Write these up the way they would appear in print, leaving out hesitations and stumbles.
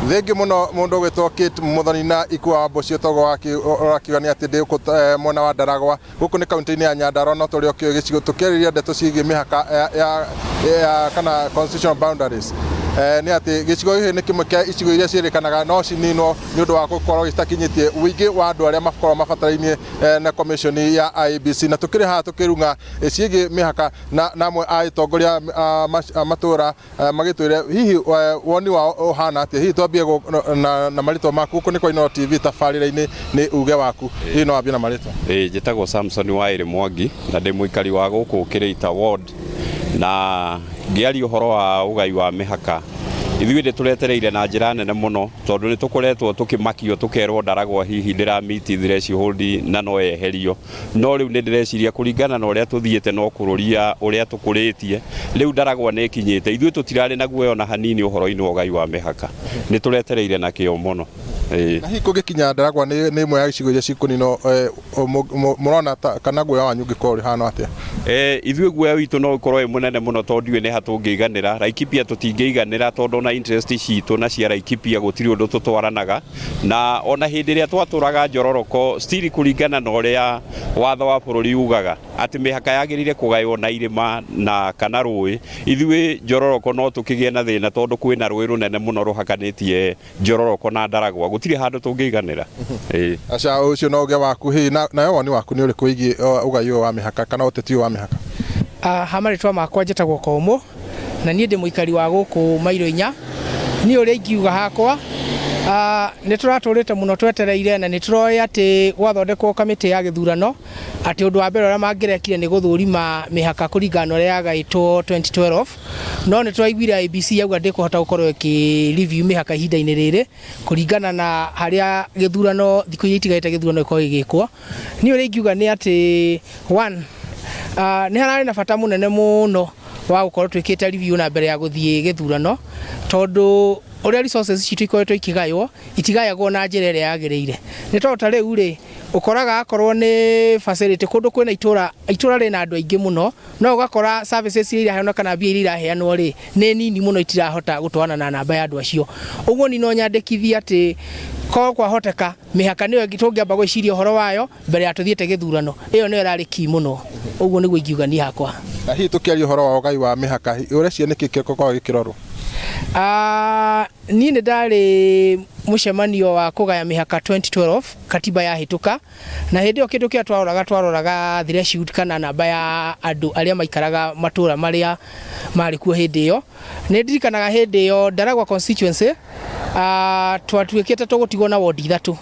Thengi muno mundu gwitwo Kate Muthoni na ikwa Mbocio togo wakiugania ati ndi mwena wa Ndaragwa guku ni kaunti-ini ya Nyandarua no turi okio gicigo tukiriria ndeto ciigi mihaka ya kana constitutional boundaries ni ati gicigo hihi ni kimwe kia icigo iria ciirikanaga no cininwo ni undu wa gukorwo gitakinyitie wingi wa andu aria makorwo mabatarainie na commission ya IEBC na tukiri ha tukirunga ciigi mihaka na amwe a itongoria matura magitwire hihi woni wa ohana ati hihi twambie na marito maku guku ni kwa Inooro TV tabarira-ini ni uge waku hihi no ambie na marito njitagwo Samson Wairi Mwangi na ndi muikari wa guku Kirita ward na ngiari uhoro wa ugai wa mihaka ithuĩ ndi turetereire na njira nene muno tondu ni tukoretwo tukimakio tukerwo Ndaragwa hihi ndira miti threshold na no yeherio no riu ni ndireciria kuringana na uria tuthiete no kururia uria tukuritie riu Ndaragwa ne kinyite ithuĩ tutirari na guoya na hanini uhoro-ini wa ugai wa mihaka ni turetereire na kio muno na hihi kugikinya Ndaragwa ni imwe ya icigo iria cikunino murona kana guoya wanyu ngikorwo hana atia ithuĩ guoya witu no ukorwo munene muno tondu ni hatungiiganira Laikipia tutingiiganira tondu na interest citu na cia Laikipia gutiri undu tutwaranaga na ona hindi iria twaturaga Njororoko still kuringana na uria watho wa bururi ugaga ati mihaka yagirire kugaywo na irima na kana rui ithuĩ Njororoko no tukigie na thina tondu kwina rui runene muno ruhakanitie Njororoko na Ndaragwa gutiri handu tungiiganira acha ucio no uge waku hi na woni waku ni uri kuigi ugai wa mihaka kana uteti wa mihaka hamaritwa makwa njitagwo Komo na nie ndi muikari wa guku Mairo 4 ni uri ingiuga hakwa ni turaturite muno twetereire na ni turoya ati gwathondekwo kamiti ya githurano ati undu wa mbere ura mangirekire ni guthurima mihaka kuringana uria yagaitwo 2012 no ni turaiguire IEBC yauga ndikuhota gukorwo ki review mihaka ihinda-ini riri kuringana na haria githurano thiku iria itigaite githurano iko igikwo ni uri ingiuga ni ati one ni harari na bata munene muno wa gukorwo twikite review na mbere ya guthie githurano tondu uria resources citu ikoretwo ikigaywo itigayagwo na njira iria yagiriire ni tondu riu ri ukoraga akorwo ni facility kundu kwina itura rina andu aingi muno no ugakora services iria iraheanwo kana bia iria iraheanwo ri ni nini muno itirahota gutwana na namba ya andu acio uguo ni no nyandikithia ati kwa hoteka mihaka niyo tungiamba gwiciria uhoro wayo mbere ya tuthiete githurano iyo niyo irari ki muno uguo niguo ingiuga ni hakwa na hihi tukiaria uhoro wa ugai wa mihaka urecia niki kiriko gikirorwo ni ndari mucemanio wa kugaya mihaka 2012 katiba ya hituka na hindi yo kindu kia twaroraga threshold kana namba ya andu aria maikaraga matura maria mari kuo hindi yo ni ndirikanaga hindi yo Ndaragwa constituency twatuikite tugutigwo na ward 3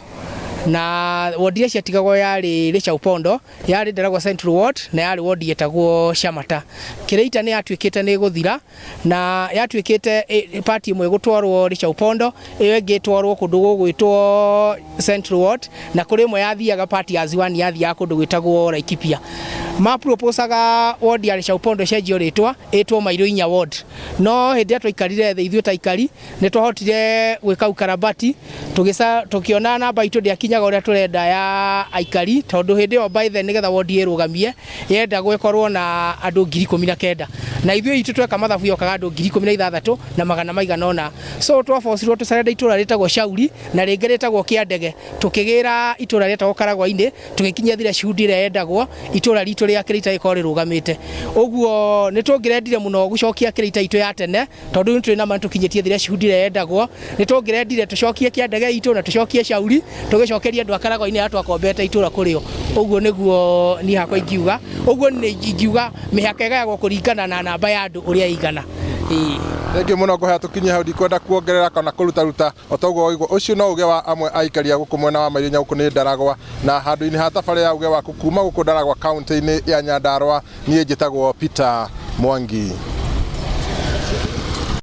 na ward iria ciatigagwo yari Richa Upondo yari Ndaragwa Central Ward na yari ward yetagwo Shamata Kirita ni yatuikite ni guthira na yatuikite party imwe gutwarwo Richa Upondo iyo ingi twarwo kundu gugwitwo Central Ward na kuri imwe yathiaga party ya Ziwani yathia kundu gwitagwo Laikipia maproposaga ward ya Richa Upondo cenjio ritwa itwo Mairo 4 ward no hindi atwikarire the ithuĩ taikari ni twahotire gwika ukarabati tukiona namba itu ndiakinyaga uria turenda ya aikari tondu hindi yo by the nigetha ward irugamie yenda gwekorwo na andu 19,000 na ithuĩ itu tweka mathabu yokaga andu 16,000 na magana maiganona so twaforcirwo tucarenda itura ritagwo Shauri na ringi ritagwo Kiandege tukigira itura ritagwo Karagwa-ini tugikinya thira shuhudi ria yendagwo itura ritu ria Kirita iko rirugamite uguo ni tungirendire muno gucokia Kirita itu ya tene tondu ni twina mantu kinyitie thira shuhudi ria yendagwo ni tungirendire tucokie Kiandege itu na tucokie Shauri tugicokeria andu Karagwa-ini atu akombete itura kurio uguo niguo ni hakwa ingiuga uguo ni ingiuga mihaka igayagwo kuringana na namba ya andu uria igana Thengi muno kuhe tukinyia hau ndikwenda kuongerera kana kuruta otoguo ucio no uge wa amwe aikaria guku mwena wa Mairo 4 guku ni Ndaragwa na handu-ini ha tabari ya uge waku kuma guku Ndaragwa county-ini ya Nyandarua nie njitagwo Peter Mwangi.